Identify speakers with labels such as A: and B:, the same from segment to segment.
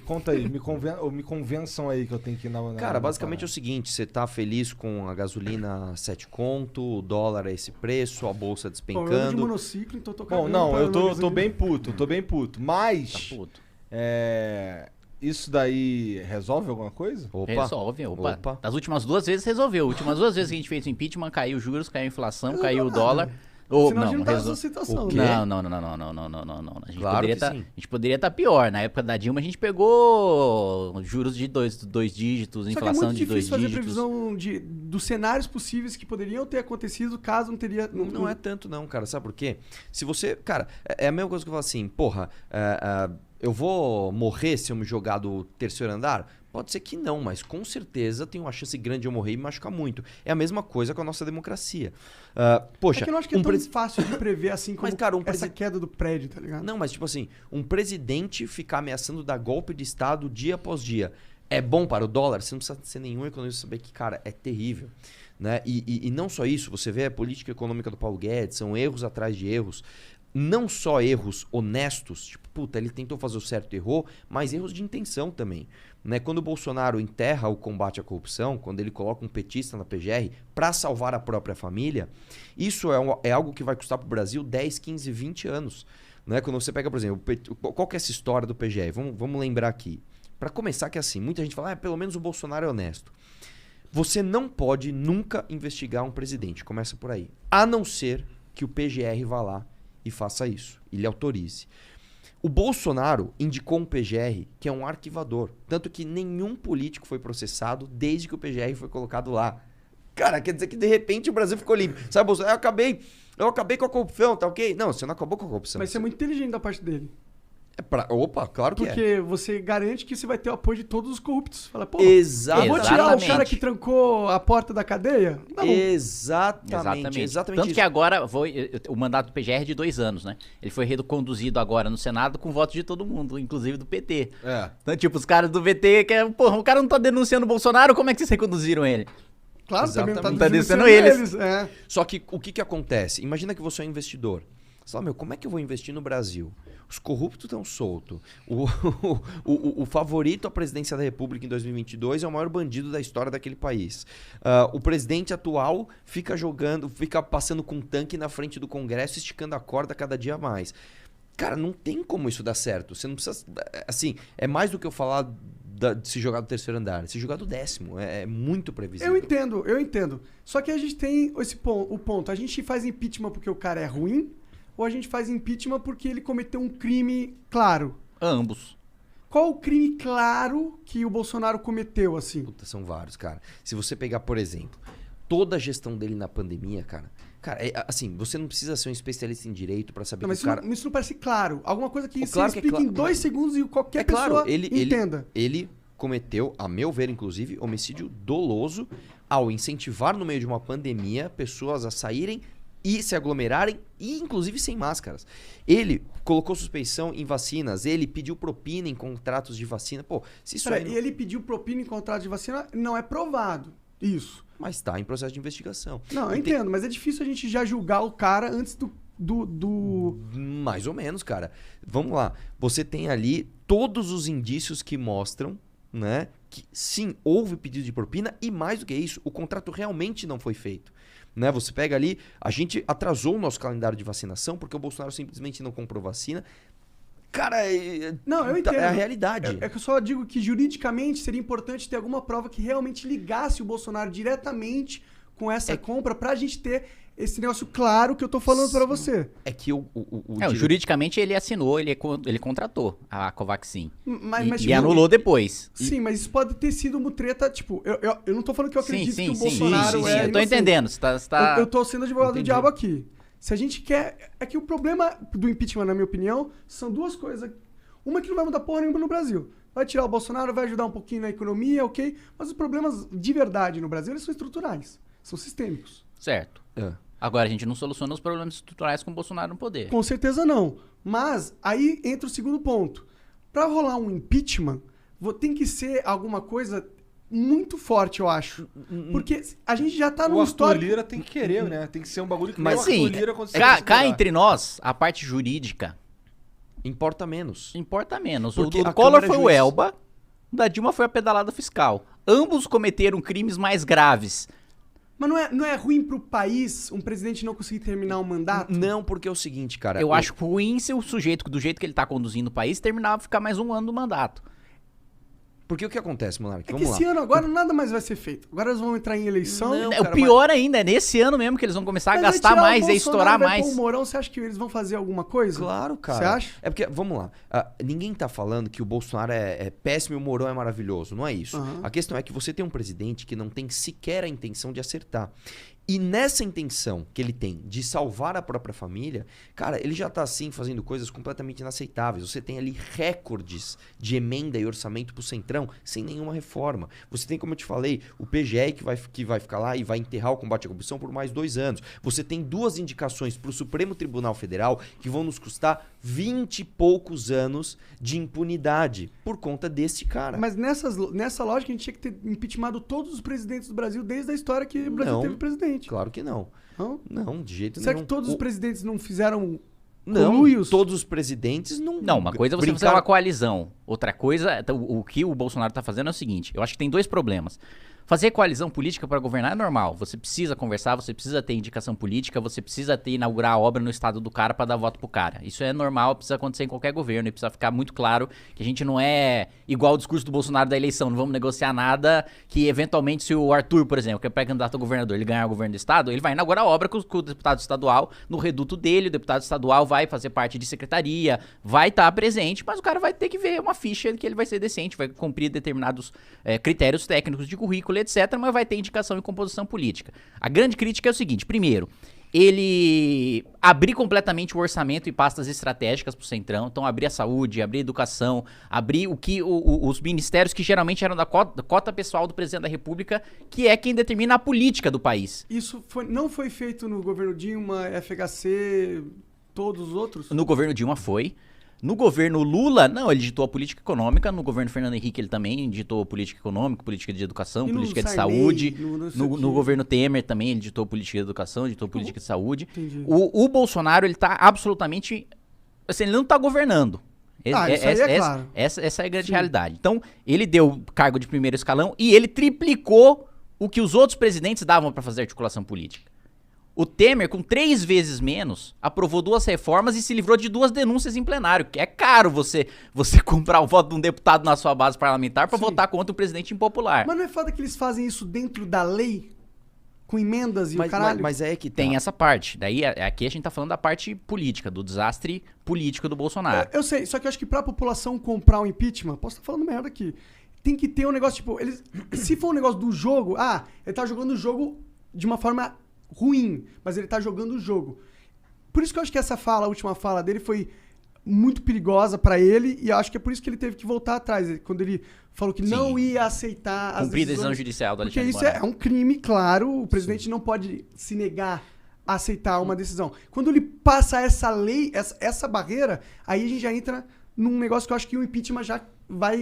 A: Conta aí, me convençam aí que eu tenho que ir na
B: Cara, basicamente é o seguinte, você tá feliz com a gasolina 7 conto, o dólar a esse preço, a bolsa
C: Bom, eu ando de
B: despencando.
C: monociclo, então eu tô
A: Bom,
C: cagando
A: não,
C: pra
A: eu tô
C: gasolina.
A: bem puto, mas...
D: Tá puto.
A: Isso daí resolve alguma coisa?
B: Opa,
D: Resolve, opa.
B: opa.
D: Das últimas 2 vezes resolveu. Últimas 2 vezes que a gente fez o impeachment, caiu os juros, caiu a inflação,
C: Resolveu
D: caiu o
C: nada.
D: dólar. Ou,
C: Senão a gente não tava
D: resol-
C: nessa situação,
B: O quê?
C: né?
D: Não. A gente
B: Claro
D: poderia
B: que
D: tá,
B: sim.
D: a gente poderia estar pior. Na época da Dilma a gente pegou juros de dois dígitos,
C: Só que é
D: inflação
C: muito
D: de 2
C: difícil fazer
D: dígitos.
C: previsão dos cenários possíveis que poderiam ter acontecido caso não teria...
B: Não é tanto não, cara. Sabe por quê? Se você... Cara, é a mesma coisa que eu falo assim, porra, eu vou morrer se eu me jogar do terceiro andar? Pode ser que não, mas com certeza tem uma chance grande de eu morrer e me machucar muito. É a mesma coisa com a nossa democracia. Poxa,
C: É que eu não acho que é tão fácil de prever assim como
B: Mas, cara,
C: essa queda do prédio, tá ligado?
B: Não, mas tipo assim, um presidente ficar ameaçando dar golpe de Estado dia após dia é bom para o dólar? Você não precisa ser nenhum economista saber que, cara, é terrível. Né? E não só isso, você vê a política econômica do Paulo Guedes, são erros atrás de erros. Não só erros honestos, tipo, puta, ele tentou fazer o certo e errou, mas erros de intenção também. Né? Quando o Bolsonaro enterra o combate à corrupção, quando ele coloca um petista na PGR para salvar a própria família, isso é algo que vai custar para o Brasil 10, 15, 20 anos. Né? Quando você pega, por exemplo, qual que é essa história do PGR? Vamos lembrar aqui. Para começar que é assim, muita gente fala, pelo menos o Bolsonaro é honesto. Você não pode nunca investigar um presidente, começa por aí. A não ser que o PGR vá lá e faça isso, ele autorize. O Bolsonaro indicou um PGR que é um arquivador, tanto que nenhum político foi processado desde que o PGR foi colocado lá. Cara, quer dizer que de repente o Brasil ficou limpo. Sabe, Bolsonaro, eu acabei com a corrupção, tá ok? Não, você não acabou com a corrupção.
C: Mas isso é muito inteligente da parte dele.
B: Opa, claro que
C: Porque você garante que você vai ter o apoio de todos os corruptos. Fala, pô,
B: Exatamente.
C: eu vou tirar o cara que trancou a porta da cadeia? Não.
B: Exatamente
D: Tanto
B: isso.
D: que agora o mandato do PGR é de 2 anos, né? Ele foi reconduzido agora no Senado com voto de todo mundo, inclusive do PT. Então, tipo, os caras do PT, porra, o cara não tá denunciando o Bolsonaro, como é que vocês reconduziram ele?
C: Claro, também não tá
B: Exatamente.
C: denunciando
D: eles.
C: É.
B: Só que o que acontece? Imagina que você é um investidor. Você fala, como é que eu vou investir no Brasil? Os corruptos estão soltos. O favorito à presidência da República em 2022 é o maior bandido da história daquele país. O presidente atual fica passando com um tanque na frente do Congresso, esticando a corda cada dia mais. Cara, não tem como isso dar certo. Você não precisa... Assim, é mais do que eu falar de se jogar do terceiro andar. Se jogar do 10º. É muito previsível.
C: Eu entendo. Só que a gente tem o ponto. A gente faz impeachment porque o cara é ruim, ou a gente faz impeachment porque ele cometeu um crime claro?
D: Ambos.
C: Qual o crime claro que o Bolsonaro cometeu, assim?
B: Puta, são vários, cara. Se você pegar, por exemplo, toda a gestão dele na pandemia, cara, assim, você não precisa ser um especialista em direito pra saber
C: Não, mas
B: que o cara...
C: isso não parece claro. Alguma coisa que você
B: Claro que é
C: explica em
B: claro,
C: 2 segundos e qualquer pessoa entenda.
B: Ele cometeu, a meu ver, inclusive, homicídio doloso ao incentivar no meio de uma pandemia pessoas a saírem e se aglomerarem, e inclusive sem máscaras. Ele colocou suspeição em vacinas, ele pediu propina em contratos de vacina. Pô, se isso aí...
C: Ele pediu propina em contrato de vacina, não é provado. Isso.
B: Mas tá em processo de investigação.
C: Não, eu entendo, mas é difícil a gente já julgar o cara antes do...
B: Mais ou menos, cara. Vamos lá. Você tem ali todos os indícios que mostram, né, que sim, houve pedido de propina e mais do que isso, o contrato realmente não foi feito. Né? Você pega ali, a gente atrasou o nosso calendário de vacinação porque o Bolsonaro simplesmente não comprou vacina. Cara,
C: não, eu entendo.
B: É a realidade.
C: É que eu só digo que juridicamente seria importante ter alguma prova que realmente ligasse o Bolsonaro diretamente com essa compra pra gente ter esse negócio claro que eu tô falando pra você.
B: É que
D: juridicamente ele assinou, ele contratou a Covaxin.
C: Mas,
D: e anulou depois.
C: Sim, mas isso pode ter sido uma treta, tipo, eu não tô falando que eu acredito que o Bolsonaro
D: sim, eu tô entendendo. Você tá...
C: Eu tô sendo advogado do diabo aqui. Se a gente quer... É que o problema do impeachment, na minha opinião, são 2 coisas. Uma que não vai mudar porra nenhuma no Brasil. Vai tirar o Bolsonaro, vai ajudar um pouquinho na economia, ok? Mas os problemas de verdade no Brasil, eles são estruturais. São sistêmicos.
D: Certo. Agora, a gente não soluciona os problemas estruturais com o Bolsonaro no poder.
C: Com certeza não. Mas aí entra o segundo ponto. Pra rolar um impeachment, tem que ser alguma coisa muito forte, eu acho. Porque a gente já tá num histórico...
A: O Arthur Lira tem que querer, né? Tem que ser um bagulho que
D: mas
A: o
D: sim,
A: Arthur Lira consegue
D: cá entre nós, a parte jurídica
B: Importa menos.
D: Importa menos.
B: Porque
D: O do
B: a
D: Collor
B: Câmara é
D: foi o
B: juiz.
D: Elba, o da Dilma foi a pedalada fiscal. Ambos cometeram crimes mais graves.
C: Mas não é ruim pro país um presidente não conseguir terminar um mandato?
B: Não, porque é o seguinte, cara.
D: Eu acho ruim se o sujeito, do jeito que ele tá conduzindo o país, terminar, ficar mais um ano no mandato.
B: Porque o que acontece, Monark?
C: É que
B: Vamos lá.
C: esse ano agora nada mais vai ser feito. Agora eles vão entrar em eleição.
B: Não,
D: É,
B: cara,
D: o pior ainda, é nesse ano mesmo que eles vão começar a
C: Mas
D: gastar
C: tirar o
D: mais, a
C: Bolsonaro,
D: estourar
C: vai
D: mais.
C: pôr o Mourão, você acha que eles vão fazer alguma coisa?
B: Claro, cara.
C: Você acha?
B: É porque, vamos lá, ninguém tá falando que o Bolsonaro é péssimo e o Mourão é maravilhoso, não é isso.
C: Aham.
B: A questão é que você tem um presidente que não tem sequer a intenção de acertar. E nessa intenção que ele tem de salvar a própria família, cara, ele já tá assim fazendo coisas completamente inaceitáveis. Você tem ali recordes de emenda e orçamento pro Centrão sem nenhuma reforma. Você tem, como eu te falei, o PGR que vai ficar lá e vai enterrar o combate à corrupção por mais 2 anos. Você tem 2 indicações pro Supremo Tribunal Federal que vão nos custar 20 e poucos anos de impunidade por conta desse cara.
C: Mas nessa lógica a gente tinha que ter impeachmentado todos os presidentes do Brasil desde a história que o Brasil
B: Não.
C: teve presidente.
B: Claro que não.
C: Não?
B: Não, de jeito
C: Será
B: nenhum.
C: que todos os presidentes não fizeram
B: Não,
C: conluios?
B: todos os presidentes não...
D: Não, uma coisa é você fazer
B: brincaram-
D: uma coalizão. Outra coisa, então, o que o Bolsonaro tá fazendo é o seguinte, eu acho que tem 2 problemas. Fazer coalizão política para governar é normal. Você precisa conversar, você precisa ter indicação política, você precisa inaugurar a obra no estado do cara para dar voto pro cara. Isso é normal, precisa acontecer em qualquer governo e precisa ficar muito claro que a gente não é igual o discurso do Bolsonaro da eleição, não vamos negociar nada que eventualmente se o Arthur, por exemplo, que é pré-candidato a governador, ele ganhar o governo do estado, ele vai inaugurar a obra com o deputado estadual no reduto dele, o deputado estadual vai fazer parte de secretaria, vai estar presente, mas o cara vai ter que ver uma ficha que ele vai ser decente, vai cumprir determinados critérios técnicos de currículo, etc., mas vai ter indicação e composição política. A grande crítica é o seguinte, primeiro, ele abrir completamente o orçamento e pastas estratégicas pro Centrão, então abrir a saúde, abrir a educação, abrir os ministérios que geralmente eram da cota pessoal do presidente da República, que é quem determina a política do país.
C: Isso não foi feito no governo Dilma, FHC, todos os outros?
D: No governo Dilma foi. No governo Lula, não, ele ditou a política econômica. No governo Fernando Henrique, ele também ditou política econômica, política de educação,
C: E no
D: política de
C: Sarney,
D: saúde.
C: não sei o quê.
D: No governo Temer também, ele ditou política de educação, ditou política de saúde.
C: Entendi.
D: O Bolsonaro, ele tá absolutamente... Assim, ele não tá governando.
C: Isso aí é claro.
D: Essa é a grande realidade. Então, ele deu cargo de primeiro escalão e ele triplicou o que os outros presidentes davam para fazer articulação política. O Temer, com 3 vezes menos, aprovou 2 reformas e se livrou de 2 denúncias em plenário. Que é caro você comprar o voto de um deputado na sua base parlamentar para
C: Sim.
D: votar contra um presidente impopular.
C: Mas não é foda que eles fazem isso dentro da lei? Com emendas e o caralho?
B: Mas é que tá.
D: Tem essa parte. Daí, aqui a gente tá falando da parte política, do desastre político do Bolsonaro.
C: Eu sei, só que eu acho que pra população comprar o impeachment, posso estar falando merda aqui, tem que ter um negócio, tipo, se for um negócio do jogo, ele tá jogando o jogo de uma forma ruim, mas ele tá jogando o jogo. Por isso que eu acho que a última fala dele foi muito perigosa pra ele, e eu acho que é por isso que ele teve que voltar atrás, quando ele falou que não ia aceitar as
D: Cumprir a decisão
C: decisões,
D: judicial do
C: porque
D: Alexandre
C: isso
D: Moraes.
C: é um crime, claro, o presidente não pode se negar a aceitar uma decisão. Quando ele passa essa lei, essa barreira, aí a gente já entra num negócio que eu acho que o impeachment já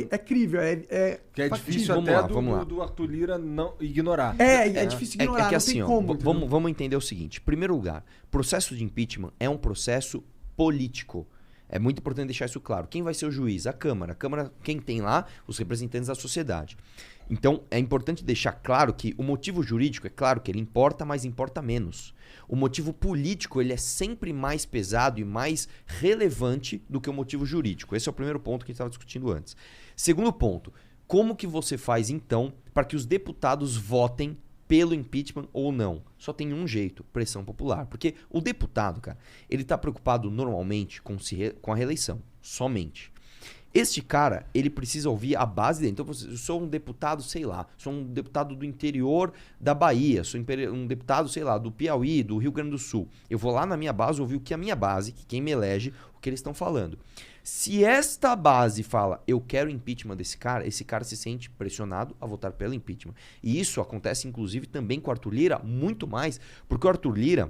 C: é crível,
A: Que é
C: factível.
A: difícil
B: Vamos
A: até
B: lá, vamos lá.
A: do Arthur Lira não ignorar.
C: É difícil ignorar,
B: É que
C: não
B: assim,
C: tem
B: ó,
C: como. entendeu?
B: vamos entender o seguinte. Em primeiro lugar, processo de impeachment é um processo político. É muito importante deixar isso claro. Quem vai ser o juiz? A Câmara. A Câmara, quem tem lá? Os representantes da sociedade. Então, é importante deixar claro que o motivo jurídico, é claro que ele importa, mas importa menos. O motivo político, ele é sempre mais pesado e mais relevante do que o motivo jurídico. Esse é o primeiro ponto que a gente estava discutindo antes. Segundo ponto, como que você faz, então, para que os deputados votem pelo impeachment ou não? Só tem um jeito, pressão popular. Porque o deputado, cara, ele tá preocupado normalmente com a reeleição, somente. Este cara, ele precisa ouvir a base dele. Então, eu sou um deputado, sei lá, sou um deputado do interior da Bahia, sou um deputado, sei lá, do Piauí, do Rio Grande do Sul. Eu vou lá na minha base ouvir o que a minha base, que quem me elege, o que eles estão falando. Se esta base fala, eu quero impeachment desse cara, esse cara se sente pressionado a votar pelo impeachment. E isso acontece, inclusive, também com o Arthur Lira, muito mais, porque o Arthur Lira,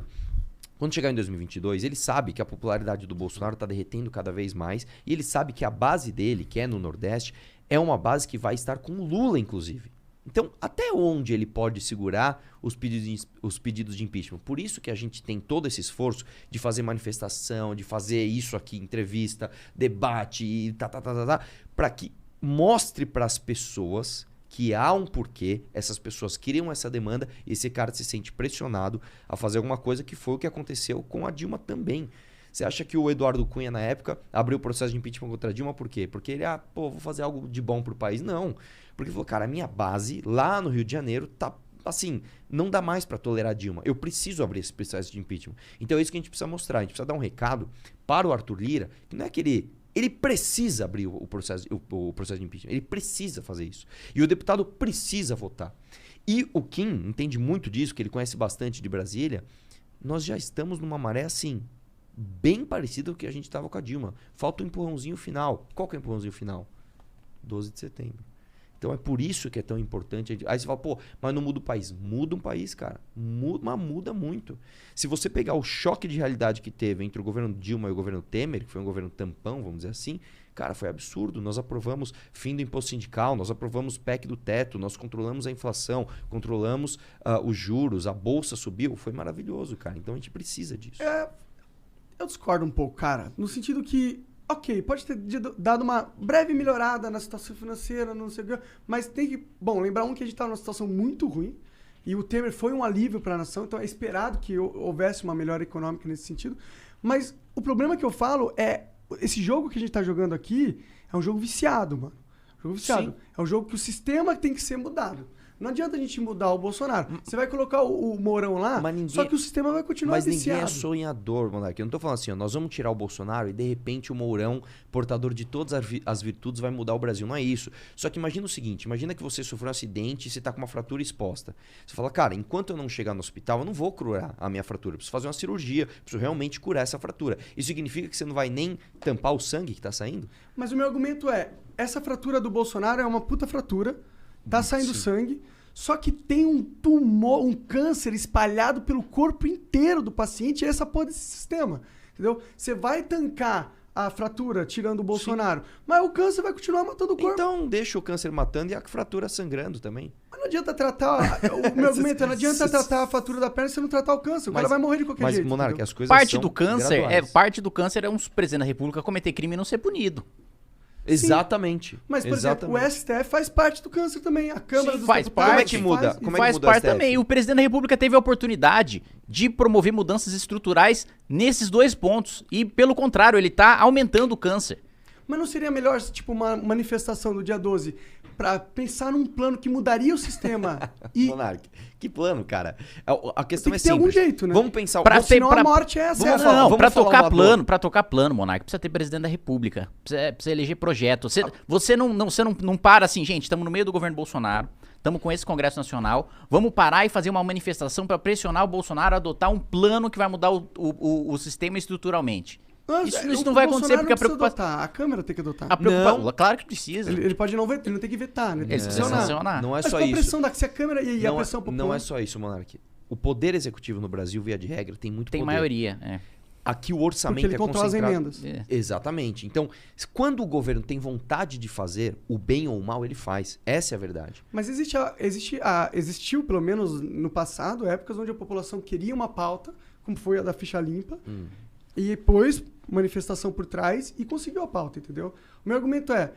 B: quando chegar em 2022, ele sabe que a popularidade do Bolsonaro está derretendo cada vez mais, e ele sabe que a base dele, que é no Nordeste, é uma base que vai estar com o Lula, inclusive. Então, até onde ele pode segurar os pedidos de impeachment? Por isso que a gente tem todo esse esforço de fazer manifestação, de fazer isso aqui, entrevista, debate e para que mostre para as pessoas que há um porquê, essas pessoas criam essa demanda e esse cara se sente pressionado a fazer alguma coisa, que foi o que aconteceu com a Dilma também. Você acha que o Eduardo Cunha, na época, abriu o processo de impeachment contra a Dilma por quê? Porque ele, vou fazer algo de bom pro país? Não. Porque ele falou, cara, a minha base lá no Rio de Janeiro tá assim, não dá mais para tolerar a Dilma. Eu preciso abrir esse processo de impeachment. Então é isso que a gente precisa mostrar. A gente precisa dar um recado para o Arthur Lira, que não é que ele precisa abrir o processo de impeachment. Ele precisa fazer isso. E o deputado precisa votar. E o Kim entende muito disso, que ele conhece bastante de Brasília. Nós já estamos numa maré assim, bem parecida com o que a gente estava com a Dilma. Falta um empurrãozinho final. Qual que é o empurrãozinho final? 12 de setembro. Então é por isso que é tão importante. Aí você fala, mas não muda o país. Muda um país, cara. Mas muda muito. Se você pegar o choque de realidade que teve entre o governo Dilma e o governo Temer, que foi um governo tampão, vamos dizer assim, cara, foi absurdo. Nós aprovamos fim do imposto sindical, nós aprovamos PEC do teto, nós controlamos a inflação, controlamos os juros, a bolsa subiu. Foi maravilhoso, cara. Então a gente precisa disso.
C: Eu discordo um pouco, cara. No sentido que, ok, pode ter dado uma breve melhorada na situação financeira, não sei o que, mas tem que, lembrar que a gente estava numa situação muito ruim e o Temer foi um alívio para a nação, então é esperado que houvesse uma melhora econômica nesse sentido. Mas o problema que eu falo é, esse jogo que a gente está jogando aqui é um jogo viciado, mano. Jogo viciado. Sim. É um jogo que o sistema tem que ser mudado. Não adianta a gente mudar o Bolsonaro. Você vai colocar o Mourão lá, só que o sistema vai continuar viciado.
B: Mas ninguém é sonhador, Monark. Eu não tô falando assim, nós vamos tirar o Bolsonaro e de repente o Mourão, portador de todas as virtudes, vai mudar o Brasil. Não é isso. Só que imagina o seguinte, imagina que você sofreu um acidente e você tá com uma fratura exposta. Você fala, cara, enquanto eu não chegar no hospital, eu não vou curar a minha fratura. Eu preciso fazer uma cirurgia, preciso realmente curar essa fratura. Isso significa que você não vai nem tampar o sangue que tá saindo?
C: Mas o meu argumento é, essa fratura do Bolsonaro é uma puta fratura, tá saindo sangue, só que tem um tumor, um câncer espalhado pelo corpo inteiro do paciente, e essa porra desse sistema, entendeu? Você vai tancar a fratura tirando o Bolsonaro, mas o câncer vai continuar matando o corpo.
B: Então deixa o câncer matando e a fratura sangrando também.
C: Mas não adianta tratar, o meu argumento é, não adianta tratar a fratura da perna se você não tratar o câncer, o cara vai morrer de qualquer jeito.
B: Mas, Monark, as coisas
D: parte
B: são
D: do câncer
B: graduais.
D: Parte do câncer é um presidente da República cometer crime e não ser punido.
B: Exatamente.
C: Mas, por exemplo, o STF faz parte do câncer também. A Câmara dos
D: faz
C: Deputados
B: Como é que muda?
D: Faz parte também. O presidente da República teve a oportunidade de promover mudanças estruturais nesses dois pontos. E, pelo contrário, ele está aumentando o câncer.
C: Mas não seria melhor, tipo, uma manifestação do dia 12 para pensar num plano que mudaria o sistema?
B: Monark, que plano, cara? A questão
C: tem
B: é
C: que ter algum
B: simples.
C: jeito, né?
B: Vamos pensar...
C: Senão a morte é essa.
D: Pra tocar plano, Monark, precisa ter presidente da República. Precisa eleger projeto. Você não para assim, gente, estamos no meio do governo Bolsonaro, estamos com esse Congresso Nacional, vamos parar e fazer uma manifestação para pressionar o Bolsonaro a adotar um plano que vai mudar o sistema estruturalmente. Isso não vai acontecer porque a preocupação...
C: A Câmara tem que adotar.
D: Claro que precisa.
C: Ele pode não vetar, ele não tem que vetar, né?
D: Ele precisa sancionar.
B: Não é
C: Mas
B: só
C: com a
B: isso.
C: pressão se a Câmara e a pressão popular...
B: Não é só isso, Monark. O poder executivo no Brasil, via de regra, tem muito poder.
D: Tem maioria,
B: Aqui o orçamento
C: porque ele controla as emendas.
B: Exatamente. Então, quando o governo tem vontade de fazer o bem ou o mal, ele faz. Essa é a verdade.
C: Mas existiu, pelo menos no passado, épocas onde a população queria uma pauta, como foi a da ficha limpa, e depois manifestação por trás e conseguiu a pauta, entendeu? O meu argumento é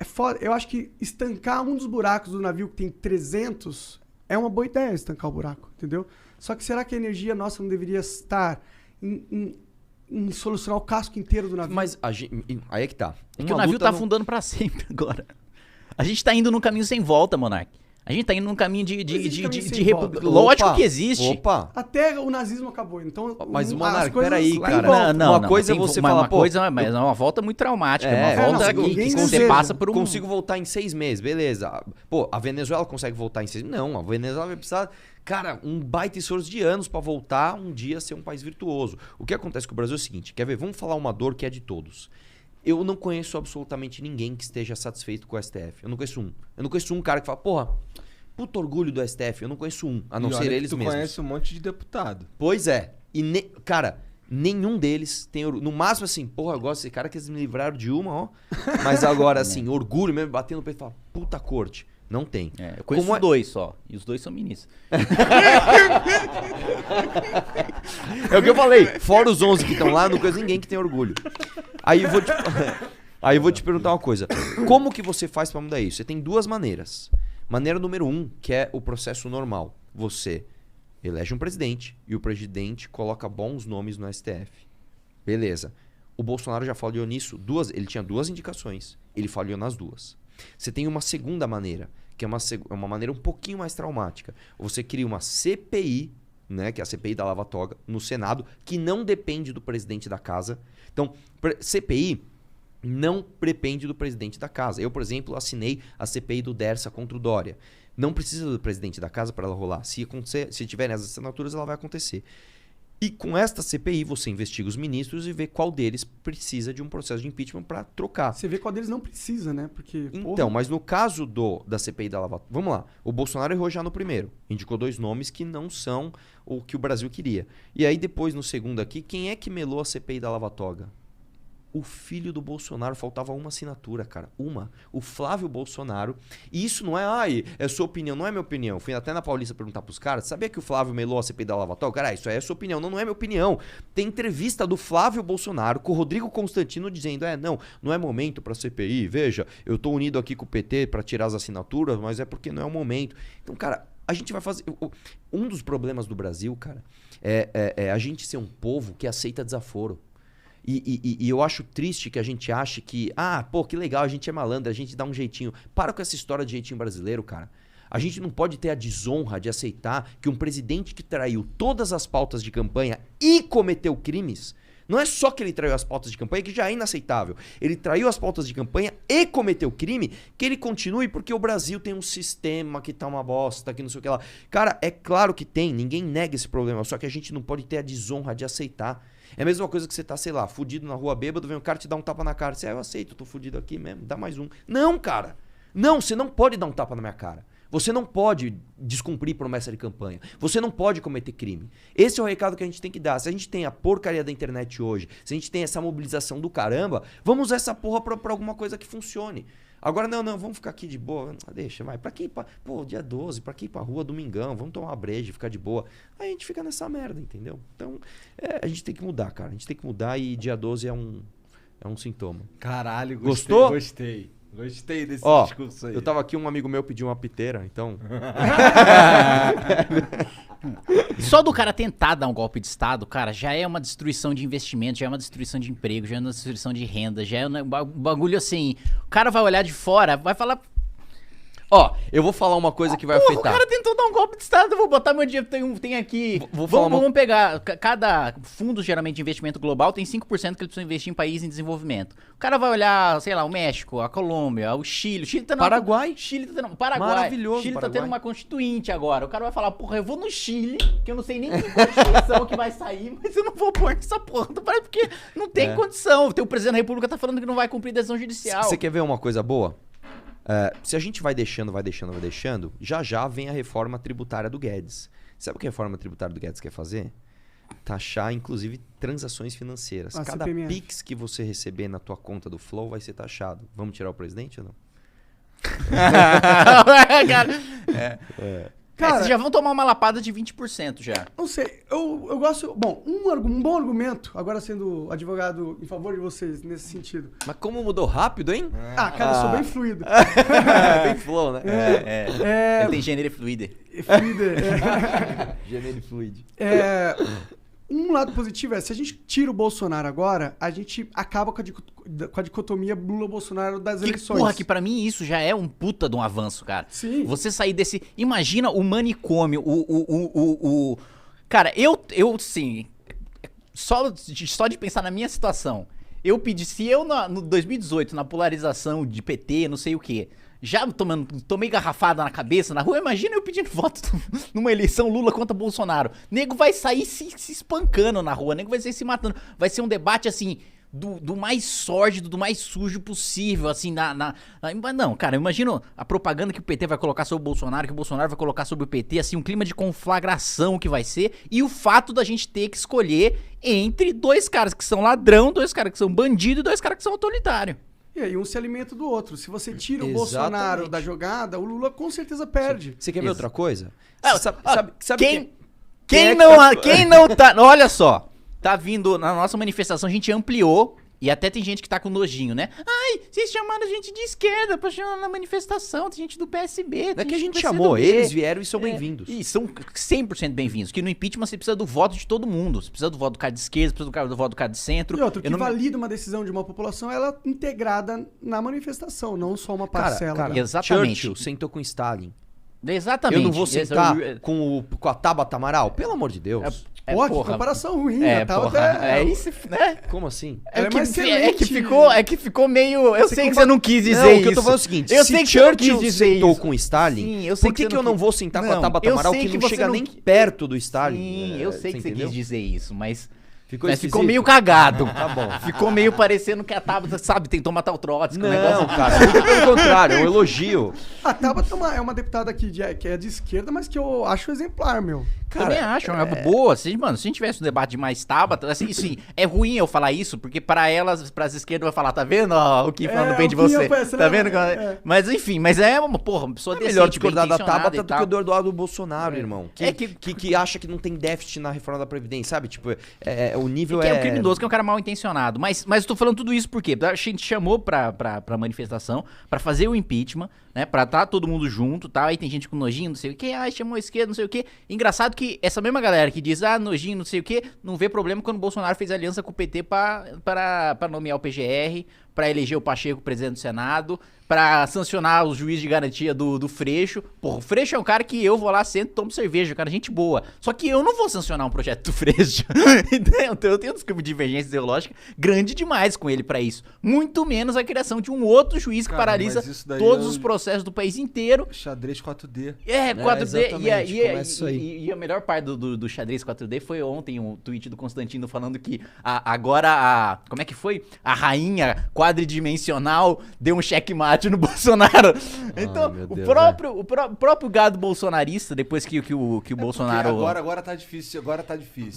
C: foda. Eu acho que estancar um dos buracos do navio que tem 300 é uma boa ideia, estancar o buraco, entendeu? Só que será que a energia nossa não deveria estar em solucionar o casco inteiro do navio?
B: Mas aí é que tá.
D: É que o navio tá afundando pra sempre agora. A gente tá indo num caminho sem volta, Monark. A gente tá indo num caminho de república. Lógico que existe.
B: Opa!
C: Até o nazismo acabou. Então,
B: mas, Monark, peraí, cara.
C: Uma
B: coisa é você falar,
D: mas é uma volta muito traumática. Uma volta que você passa por um...
B: Consigo voltar em 6 meses, beleza. Pô, a Venezuela consegue voltar em 6 meses? Não, a Venezuela vai precisar... Cara, um baita esforço de anos pra voltar um dia a ser um país virtuoso. O que acontece com o Brasil é o seguinte, quer ver? Vamos falar uma dor que é de todos. Eu não conheço absolutamente ninguém que esteja satisfeito com o STF. Eu não conheço um. Eu não conheço um cara que fala, porra, puto orgulho do STF. Eu não conheço um, a não ser eles mesmos.
A: Tu conhece um monte de deputado.
B: Pois é. Cara, Nenhum deles tem orgulho. No máximo, assim, porra, eu gosto desse cara que eles me livraram de uma, ó. Mas agora, assim, orgulho mesmo, batendo no peito e falar, puta corte. Não tem.
D: Eu conheço dois só. E os dois são ministros.
B: É o que eu falei. Fora os 11 que estão lá, não conheço ninguém que tem orgulho. Aí eu vou te perguntar uma coisa. Como que você faz pra mudar isso? Você tem duas maneiras. Maneira número 1, que é o processo normal. Você elege um presidente e o presidente coloca bons nomes no STF. Beleza. O Bolsonaro já falhou nisso. Ele tinha 2 indicações. Ele falhou nas 2. Você tem uma segunda maneira, que é uma maneira um pouquinho mais traumática. Você cria uma CPI, né, que é a CPI da Lava Toga, no Senado, que não depende do presidente da casa. Então, CPI não depende do presidente da casa. Eu, por exemplo, assinei a CPI do Dersa contra o Dória. Não precisa do presidente da casa para ela rolar. Se tiverem as assinaturas, ela vai acontecer. E com esta CPI, você investiga os ministros e vê qual deles precisa de um processo de impeachment para trocar.
C: Você vê qual deles não precisa, né? Porque,
B: então, mas no caso da CPI da Lava Toga... Vamos lá. O Bolsonaro errou já no primeiro. Indicou 2 nomes que não são o que o Brasil queria. E aí depois, no segundo aqui, quem é que melou a CPI da Lava Toga? O filho do Bolsonaro, faltava uma assinatura, cara. Uma. O Flávio Bolsonaro. E isso não é, é sua opinião, não é minha opinião. Fui até na Paulista perguntar pros caras, sabia que o Flávio melou a CPI da Lava Toga? Cara, isso aí é sua opinião. Não é minha opinião. Tem entrevista do Flávio Bolsonaro com o Rodrigo Constantino dizendo, não é momento pra CPI, veja, eu tô unido aqui com o PT pra tirar as assinaturas, mas é porque não é o momento. Então, cara, a gente vai fazer... Um dos problemas do Brasil, cara, é a gente ser um povo que aceita desaforo. E eu acho triste que a gente ache que, que legal, a gente é malandro, a gente dá um jeitinho. Para com essa história de jeitinho brasileiro, cara. A gente não pode ter a desonra de aceitar que um presidente que traiu todas as pautas de campanha e cometeu crimes, não é só que ele traiu as pautas de campanha, que já é inaceitável. Ele traiu as pautas de campanha e cometeu crime, que ele continue porque o Brasil tem um sistema que tá uma bosta, que não sei o que lá. Cara, é claro que tem, ninguém nega esse problema, só que a gente não pode ter a desonra de aceitar. É a mesma coisa que você tá, sei lá, fudido na rua bêbado, vem um cara te dar um tapa na cara. Você, eu aceito, eu tô fudido aqui mesmo, dá mais um. Não, cara. Não, você não pode dar um tapa na minha cara. Você não pode descumprir promessa de campanha. Você não pode cometer crime. Esse é o recado que a gente tem que dar. Se a gente tem a porcaria da internet hoje, se a gente tem essa mobilização do caramba, vamos usar essa porra pra alguma coisa que funcione. Agora, não, vamos ficar aqui de boa. Deixa, vai. Pra que ir dia 12, pra que ir pra rua, domingão? Vamos tomar uma breja, ficar de boa. Aí a gente fica nessa merda, entendeu? Então, a gente tem que mudar, cara. A gente tem que mudar e dia 12 é um sintoma.
A: Caralho,
B: gostou?
A: Gostei desse discurso aí.
B: Eu tava aqui, um amigo meu pediu uma piteira, então...
D: Só do cara tentar dar um golpe de Estado, cara, já é uma destruição de investimento, já é uma destruição de emprego, já é uma destruição de renda, já é um bagulho assim... O cara vai olhar de fora, vai falar...
B: eu vou falar uma coisa que vai afetar.
D: O cara tentou dar um golpe de Estado, eu vou botar meu dinheiro, tem aqui... Vamos pegar, cada fundo geralmente de investimento global tem 5% que ele precisa investir em país em desenvolvimento. O cara vai olhar, sei lá, o México, a Colômbia, o Chile. O Chile tá
B: Paraguai.
D: Paraguai.
B: Maravilhoso.
D: Chile
B: Paraguai.
D: tá tendo uma constituinte agora. O cara vai falar, porra, eu vou no Chile, que eu não sei nem que constituição que vai sair, mas eu não vou pôr nessa porra, porque não tem condição. O presidente da República tá falando que não vai cumprir decisão judicial.
B: Você quer ver uma coisa boa? Se a gente vai deixando, já vem a reforma tributária do Guedes. Sabe o que a reforma tributária do Guedes quer fazer? Taxar, inclusive, transações financeiras. Cada
C: CPMF.
B: Pix que você receber na tua conta do Flow vai ser taxado. Vamos tirar o presidente ou não?
C: Cara,
D: vocês já vão tomar uma lapada de 20% já.
C: Não sei, eu gosto... Bom, um bom argumento, agora sendo advogado em favor de vocês nesse sentido.
B: Mas como mudou rápido, hein?
C: Cara, eu sou bem fluido.
B: Bem flow, né?
D: Ele tem gênero fluido.
B: Gênero fluido.
C: Um lado positivo se a gente tira o Bolsonaro agora, a gente acaba com a dicotomia Lula-Bolsonaro das eleições.
D: Porra, que pra mim isso já é um puta de um avanço, cara.
C: Sim.
D: Você sair desse... Imagina o manicômio, Cara, eu sim... Só de pensar na minha situação, eu pedi... Se eu, no 2018, na polarização de PT, não sei o quê... Já tomei garrafada na cabeça na rua, imagina eu pedindo voto numa eleição Lula contra Bolsonaro. Nego vai sair se espancando na rua, nego vai sair se matando. Vai ser um debate assim, do mais sórdido, do mais sujo possível, assim, não, cara, eu imagino a propaganda que o PT vai colocar sobre o Bolsonaro, que o Bolsonaro vai colocar sobre o PT, assim, um clima de conflagração que vai ser, e o fato da gente ter que escolher entre 2 caras que são ladrão, 2 caras que são bandido e 2 caras que são autoritário.
C: E aí um se alimenta do outro. Se você tira o Bolsonaro da jogada, o Lula com certeza perde.
B: Você quer ver outra coisa?
D: Quem não tá... Olha só, tá vindo na nossa manifestação, a gente ampliou, e até tem gente que tá com nojinho, né? Ai, vocês chamaram gente de esquerda pra chamar na manifestação, tem gente do PSB.
B: Não é que a gente chamou, eles vieram e são bem-vindos.
D: E são 100% bem-vindos, que no impeachment você precisa do voto de todo mundo. Você precisa do voto do cara de esquerda, você precisa do voto do cara de centro.
C: E outro, que valida uma decisão de uma população, ela é integrada na manifestação, não só uma parcela.
B: Cara,
D: exatamente.
B: Churchill sentou com Stalin.
D: Exatamente.
B: Eu não vou sentar com a Tabata Amaral? Pelo amor de Deus.
C: Pô, que comparação ruim.
D: Isso, né?
B: Como assim?
D: Que ficou meio... Eu sei que você não quis dizer isso.
B: O que eu tô falando é o seguinte,
D: eu sei que
B: Churchill sentou com Stalin, por que eu não vou sentar com a Tabata Amaral que não chega nem perto do Stalin?
D: Sim, eu sei que você quis dizer isso, mas
B: Mas
D: ficou meio cagado.
B: Tá bom.
D: Ficou meio parecendo que a Tabata, sabe, tentou matar o Trotsky.
B: Não, cara, muito pelo contrário, é um elogio.
C: A Tabata é uma deputada aqui que é de esquerda, mas que eu acho exemplar, meu.
D: Cara, também acho, é uma boa. Se a gente tivesse um debate de mais Tabata, assim, é ruim eu falar isso, porque para elas, pras esquerdas, vai falar, tá vendo o Kim falando bem de você? Tá vendo? Mas enfim, mas é uma pessoa decente,
B: melhor discordar da Tabata do
D: tal.
B: que do Eduardo Bolsonaro, irmão. Que acha que não tem déficit na reforma da Previdência, sabe? Tipo, o nível
D: é um criminoso, que é um cara mal intencionado. Mas eu tô falando tudo isso porque a gente chamou pra manifestação, pra fazer o impeachment, né? Pra tá todo mundo junto, tá? Aí tem gente com nojinho, não sei o que, chamou a esquerda, não sei o que. Engraçado que essa mesma galera que diz, nojinho, não sei o que, não vê problema quando o Bolsonaro fez aliança com o PT pra nomear o PGR, pra eleger o Pacheco presidente do Senado, pra sancionar os juízes de garantia do Freixo. Porra, o Freixo é um cara que eu vou lá, sento, tomo cerveja, cara, gente boa. Só que eu não vou sancionar um projeto do Freixo. Então eu tenho um divergência ideológica grande demais com ele pra isso. Muito menos a criação de um outro juiz que paralisa todos os processos do país inteiro.
A: Xadrez 4D.
D: 4D.
B: Começa
D: E a melhor parte do xadrez 4D foi ontem um tweet do Constantino falando que agora como é que foi? A rainha quadridimensional deu um checkmate no Bolsonaro. Então, o próprio gado bolsonarista, depois que o Bolsonaro...
A: Agora tá difícil,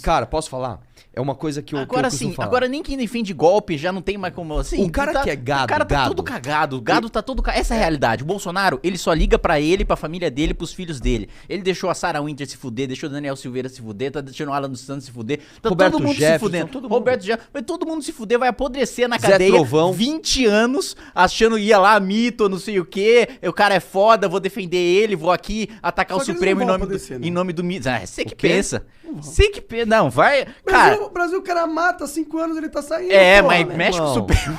B: Cara, posso falar? É uma coisa que eu
D: Agora sim, agora nem quem defende golpe já não tem mais como... Assim,
B: o cara que é gado,
D: o cara tá todo cagado, o gado tá todo cagado. Essa é a realidade. O Bolsonaro, ele só liga pra ele, pra família dele, pros filhos dele. Ele deixou a Sarah Winter se fuder, deixou o Daniel Silveira se fuder, tá deixando o Alan dos Santos se fuder. Tá todo mundo se fudendo. Roberto Jefferson, vai todo mundo se fuder, vai apodrecer na cadeia.
B: Trovão.
D: 20 anos, achando ia lá, mito, não sei o quê, o cara é foda, vou defender ele, vou aqui atacar o Supremo em nome do mito. Você que pensa. Você que pensa. Não, vai. Cara,
C: o Brasil, o cara mata, há 5 anos ele tá saindo.
D: Mas mexe com o Supremo.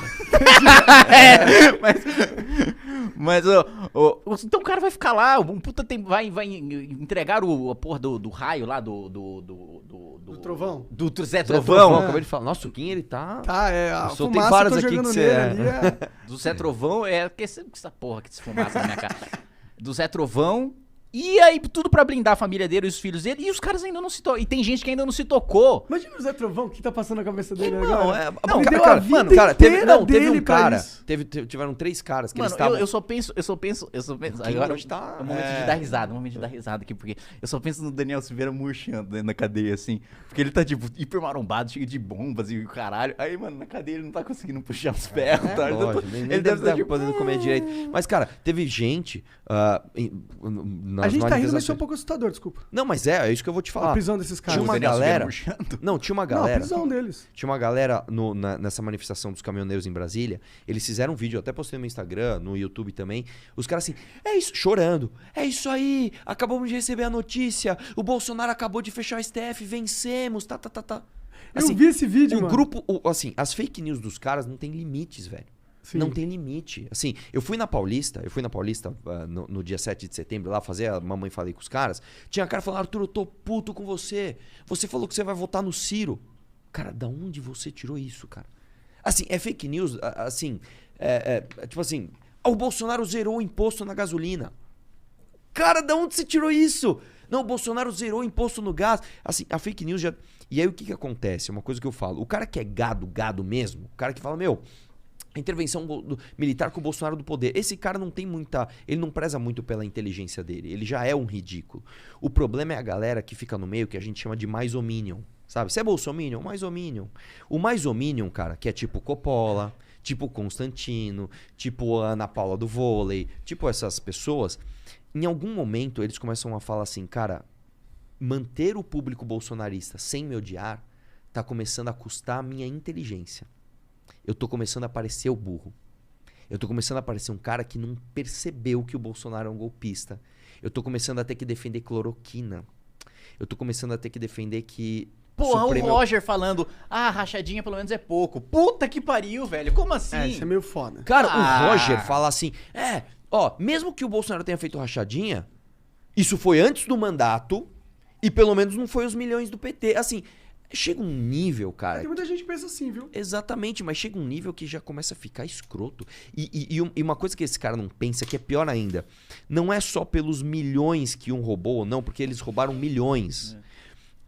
D: Mas então o cara vai ficar lá, um puta vai entregar a porra do raio lá do
C: Trovão.
D: Do Zé Trovão.
B: Acabei de falar. Nossa, o Kim, ele tá...
C: A
B: tem
C: fumaça
B: vários
C: que eu tô
B: aqui que
C: jogando
B: você
C: nele ali
D: Do Zé Trovão essa porra que se fumaça na minha cara. Do Zé Trovão. E aí, tudo pra blindar a família dele e os filhos dele. E os caras ainda não se tocou. E tem gente que ainda não se tocou.
C: Imagina o Zé Trovão, o que tá passando na cabeça dele
B: agora?
C: Teve
B: um cara. Tiveram 3 caras que eles estavam...
D: Eu só penso. Agora tá... É um momento de dar risada. Um momento de dar risada aqui. Porque eu só penso no Daniel Silveira murchando dentro da cadeia, assim. Porque ele tá, tipo, hiper marombado, cheio de bombas e o caralho. Aí, mano, na cadeia ele não tá conseguindo puxar os ferros, tá?
B: Ele deve estar podendo comer direito. Mas, cara, teve gente...
C: A gente tá rindo, mas isso é um pouco assustador, desculpa.
B: Não, mas é isso que eu vou te falar.
C: A prisão desses caras.
B: Tinha uma galera... Tinha uma galera...
C: a prisão deles.
B: Tinha uma galera nessa manifestação dos caminhoneiros em Brasília. Eles fizeram um vídeo, eu até postei no meu Instagram, no YouTube também. Os caras assim, é isso, chorando. É isso aí, acabamos de receber a notícia. O Bolsonaro acabou de fechar o STF, vencemos, tá. Assim,
C: eu vi esse vídeo, mano.
B: Grupo, assim, as fake news dos caras não tem limites, velho. Sim. Não tem limite. Assim, eu fui na Paulista no dia 7 de setembro lá fazer a Mamãe Falei com os caras. Tinha cara falando, Arthur, eu tô puto com você. Você falou que você vai votar no Ciro. Cara, da onde você tirou isso, cara? Assim, é fake news, assim, tipo assim, o Bolsonaro zerou o imposto na gasolina. Cara, da onde você tirou isso? Não, o Bolsonaro zerou o imposto no gás. Assim, a fake news já... E aí o que acontece? É uma coisa que eu falo. O cara que é gado mesmo, o cara que fala, meu, a intervenção militar com o Bolsonaro do poder, esse cara não tem muita... Ele não preza muito pela inteligência dele. Ele já é um ridículo. O problema é a galera que fica no meio, que a gente chama de mais-ominion. Sabe? Você é bolsominion? Mais-ominion. O mais-ominion, cara, que é tipo Coppola, tipo Constantino, tipo Ana Paula do vôlei, tipo essas pessoas, em algum momento eles começam a falar assim, cara, manter o público bolsonarista sem me odiar tá começando a custar a minha inteligência. Eu tô começando a parecer o burro. Eu tô começando a parecer um cara que não percebeu que o Bolsonaro é um golpista. Eu tô começando a ter que defender cloroquina. Eu tô começando a ter que defender que...
D: Porra, o Roger falando, rachadinha pelo menos é pouco. Puta que pariu, velho. Como assim?
C: Isso é meio foda.
B: Cara, o Roger fala assim, mesmo que o Bolsonaro tenha feito rachadinha, isso foi antes do mandato e pelo menos não foi os milhões do PT. Assim, chega um nível, cara...
C: Tem muita gente que pensa assim, viu?
B: Exatamente, mas chega um nível que já começa a ficar escroto. E uma coisa que esse cara não pensa, que é pior ainda, não é só pelos milhões que um roubou ou não, porque eles roubaram milhões.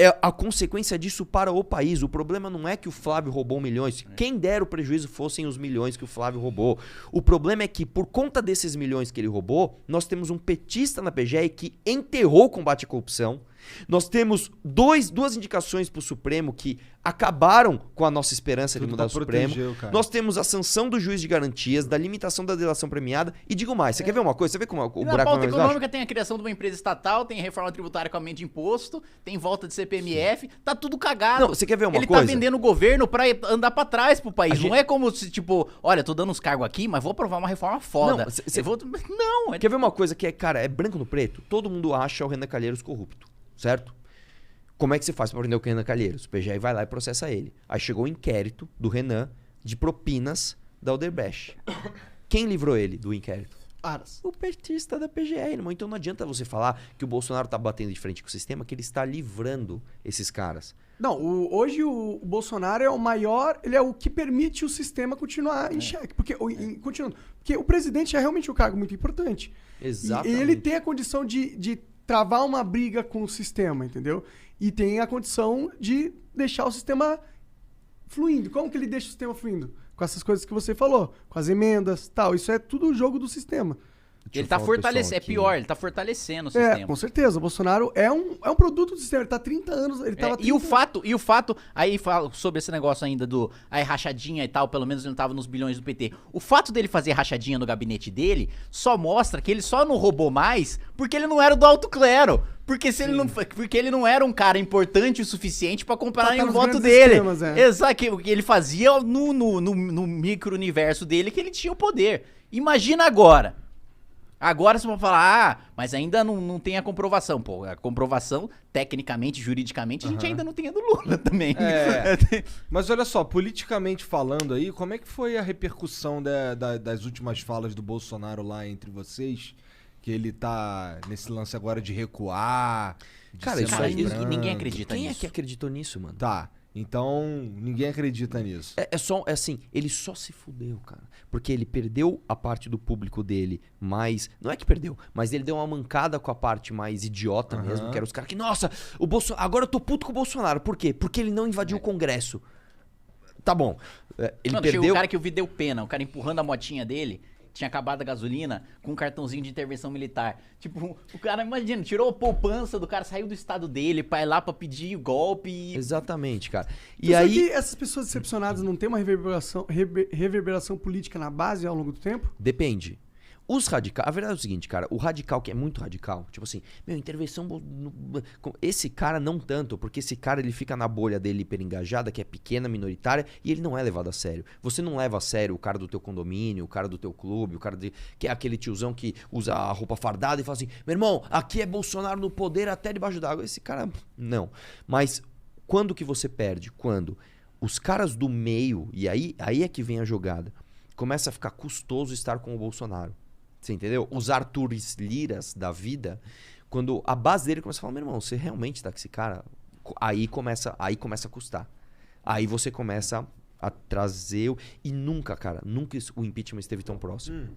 B: É a consequência disso para o país. O problema não é que o Flávio roubou milhões. Quem dera o prejuízo fossem os milhões que o Flávio roubou. O problema é que, por conta desses milhões que ele roubou, nós temos um petista na PGR que enterrou o combate à corrupção. Nós temos duas indicações para o Supremo que acabaram com a nossa esperança de mudar o Supremo. Nós temos a sanção do juiz de garantias, da limitação da delação premiada. E digo mais, você quer ver uma coisa? Você vê como o buraco
D: na pauta
B: mais
D: econômica
B: baixo?
D: tem a criação de uma empresa estatal, tem a reforma tributária com aumento de imposto, tem volta de CPMF, tá tudo cagado.
B: Não, você quer ver uma coisa?
D: Ele tá vendendo o governo pra andar pra trás pro país. Não é como se, tipo, olha, tô dando uns cargos aqui, mas vou aprovar uma reforma foda.
B: Não, quer ver uma coisa que é branco no preto? Todo mundo acha o Renan Calheiros corrupto, certo? Como é que você faz pra prender o Renan Calheiros? O PGR vai lá e processa ele. Aí chegou o inquérito do Renan de propinas da Odebrecht. Quem livrou ele do inquérito?
C: Aras.
B: O petista da PGR, irmão. Então não adianta você falar que o Bolsonaro tá batendo de frente com o sistema, que ele está livrando esses caras.
C: Não, hoje o Bolsonaro é o maior, ele é o que permite o sistema continuar em xeque. Continuando, porque o presidente é realmente um cargo muito importante.
B: Exatamente.
C: E ele tem a condição de travar uma briga com o sistema, entendeu? E tem a condição de deixar o sistema fluindo. Como que ele deixa o sistema fluindo? Com essas coisas que você falou, com as emendas e tal. Isso é tudo o jogo do sistema.
D: Ele tá fortalecendo, é pior, ele tá fortalecendo o sistema.
C: Com certeza. O Bolsonaro é um produto do sistema. Ele tá há 30 anos, ele tava 30
D: E o fato, aí fala sobre esse negócio ainda do rachadinha e tal, pelo menos ele não tava nos bilhões do PT. O fato dele fazer rachadinha no gabinete dele só mostra que ele só não roubou mais porque ele não era do alto clero. Porque ele não era um cara importante o suficiente pra comprarem o voto dele. Exato, que ele fazia no micro-universo dele que ele tinha o poder. Imagina agora. Agora você vai falar, mas ainda não tem a comprovação. Pô, a comprovação, tecnicamente, juridicamente, a gente ainda não tem a do Lula também.
A: Mas olha só, politicamente falando aí, como é que foi a repercussão das últimas falas do Bolsonaro lá entre vocês? Que ele tá nesse lance agora de recuar, de
B: Cara,
A: ser
B: isso
A: mais
B: aí
A: brando.
D: ninguém acredita
B: Quem
D: nisso.
B: é que acreditou nisso, mano?
A: Tá, então ninguém acredita nisso.
B: É assim, ele só se fudeu, cara. Porque ele perdeu a parte do público dele mais... Não é que perdeu, mas ele deu uma mancada com a parte mais idiota mesmo, que era os caras que... Nossa, o Bolsonaro... Agora eu tô puto com o Bolsonaro. Por quê? Porque ele não invadiu o Congresso. Tá bom. Ele
D: Mano,
B: perdeu...
D: chegou o cara que eu vi deu pena, o cara empurrando a motinha dele... Tinha acabado a gasolina com um cartãozinho de intervenção militar. Tipo, o cara, imagina, tirou a poupança do cara, saiu do estado dele pra ir lá pra pedir o golpe.
B: Exatamente, cara. E
C: Será
B: aí...
C: que essas pessoas decepcionadas não têm uma reverberação política na base ao longo do tempo?
B: Depende. Os radicais... A verdade é o seguinte, cara. O radical que é muito radical, tipo assim... intervenção... Esse cara não tanto, porque esse cara ele fica na bolha dele hiperengajada, que é pequena, minoritária, e ele não é levado a sério. Você não leva a sério o cara do teu condomínio, o cara do teu clube, o cara que é aquele tiozão que usa a roupa fardada e fala assim, meu irmão, aqui é Bolsonaro no poder até debaixo d'água. Esse cara, não. Mas quando que você perde? Quando os caras do meio, e aí é que vem a jogada, começa a ficar custoso estar com o Bolsonaro. Você entendeu? Os Artures Liras da vida, quando a base dele começa a falar, meu irmão, você realmente tá com esse cara? Aí começa a custar. Aí você começa a trazer... E nunca, cara, nunca o impeachment esteve tão próximo.